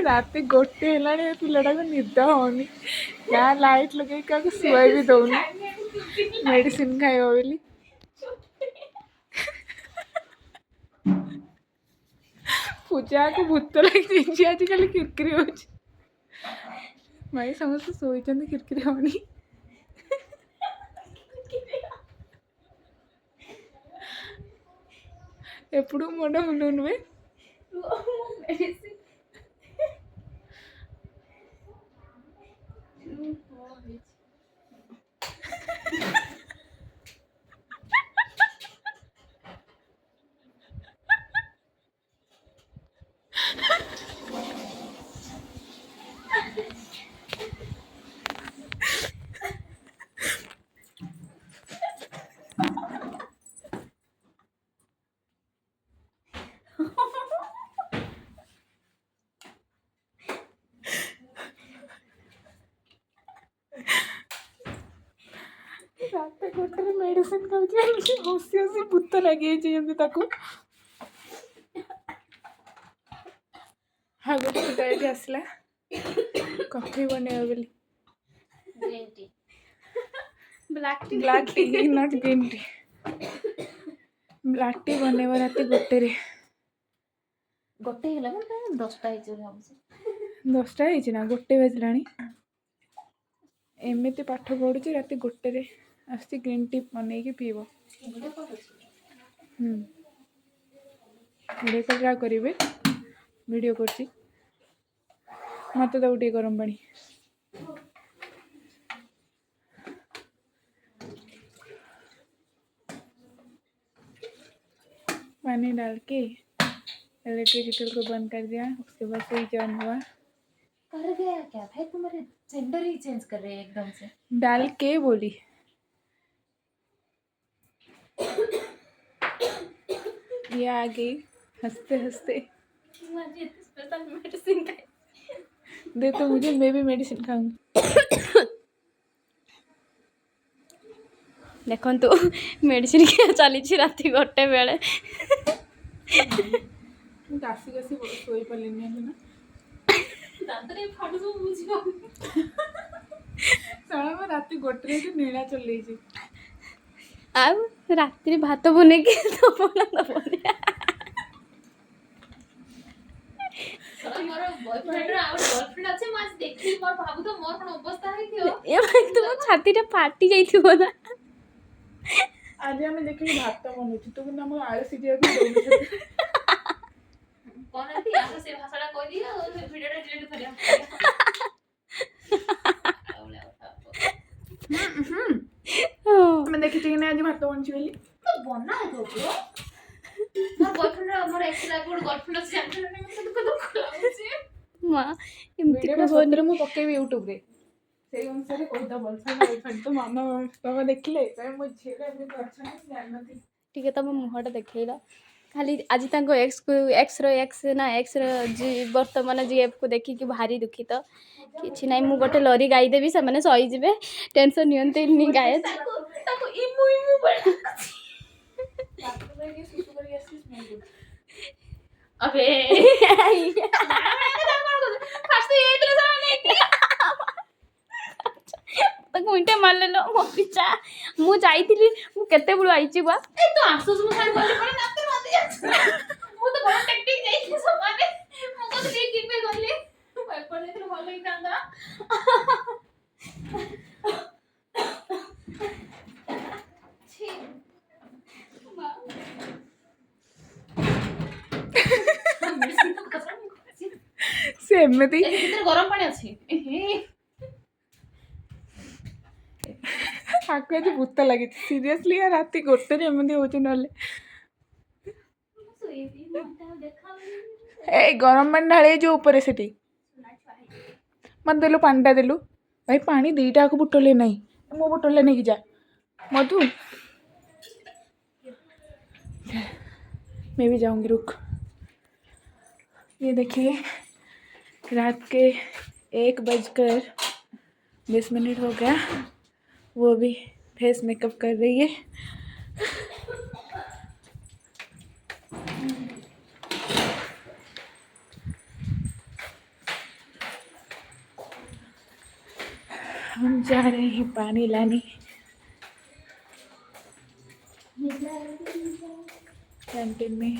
रात गोटे है पिलाटा को निद होनी क्या लाइट लगे क्या शुआ भी दौनी मेडिसिन खाइब बोली पूजा को भूत लगी आज खाली किरकिरी हो भाई समस्त शोई किरकिरी होनी ఎప్పుడు మొండ ముందు నువ్వే रात गोटे मेडिसिन खाऊची हसी हसी भूत लगे ताको हाँ गोटे पिता आसला कॉफी बनैब बोली green tea black T not green tea black T बनैब रात गोटे गोटे 10टा 10टा ना गोटे बजला एमती पाठ पढ़ुची रात गोटे आसी ग्रीन टी बनई पीब वीडियो कॉल करेंगे वीडियो कर मत दो टे गरम पानी पानी डाल के इलेक्ट्रिक केटल को बंद कर दिया उसके बाद स्विच ऑन हुआ कर गया क्या भाई तुम्हारे जेंडर ही चेंज कर रहे हैं एकदम से डाल के बोली ये आ गई हंसते हंसते स्पेशल मेडिसिन दे तो मुझे मैं भी मेडिसिन खाऊंगी देखो तो मेडिसिन क्या चली रात गोटे बेले काशी काशी सोई पार्लिनी ना दादरे फाड़ सब बुझियो साला मैं रात गोटे नीला चल अब रात्रि भात बने के तो बोला ना बने मोर बॉयफ्रेंड रा और गर्लफ्रेंड আছে মাছ দেখি মোর ভাবু তো মোর কোন অবস্থা হইथियो ए भाई तुम छातीटा फाटी जाइथिबो ना आज आम देखिए भात बनुची तू कि आम आलू सीझा भी दौड़ कौन थी आगे से भाषाटा कह दिया और वीडियोटा डिलीट कर मैं देखी थी आज भात बनुची बोली तो बना है तो ब्रो मोर बॉयफ्रेंड रा मोर एक्स रा गोड गर्लफ्रेंड আছে জানতে না মতে তো দুঃখ লাগুছে মা এমতি वीडियो सतरे मु पकेबी यूट्यूब रे सेई अनुसार कोइदा बोलछन बॉयफ्रेंड तो मामा बाबा देखले कहे मो झेला एमे करछन जाननती ठीक है तब मुहटा देखैला खाली आज तांको एक्स ना एक्स रो जी वर्तमान जीएफ को देखि कि भारी दुखित किछि नाही मु गोटे लरी गाई देबी से माने सही जिवे टेंशन नियंते नि गाय ताको इमु इमु बड़ा अबे फास्ट ये तो सामने तक मुंटे मार लेलो मो पिचा मु जाईतिली मु केते बुळु आइची बा ए तो आसुस मु खाली बोले पड़े नाते माते मु तो बड़ा टेक्निक जाईती समाने मु को ले टिपे गले भाई पड़े तो भलो ही तांदा छी मां से एमती ए भीतर गरम पानी अछि ए आको आज भूत लगी सीरियसली यार रात गोटे एमती हो ए गरम पानी ढाले जो ऊपर से मत देलु पानीटा देलु भाई पानी दीटा को बोतल नहीं मो बोतल नहीं जा मधु मैं भी जाऊंगी रुक ये देखिए रात के 1:20 हो गया वो भी फेस मेकअप कर रही है हम जा रहे हैं पानी लाने। कैंटीन में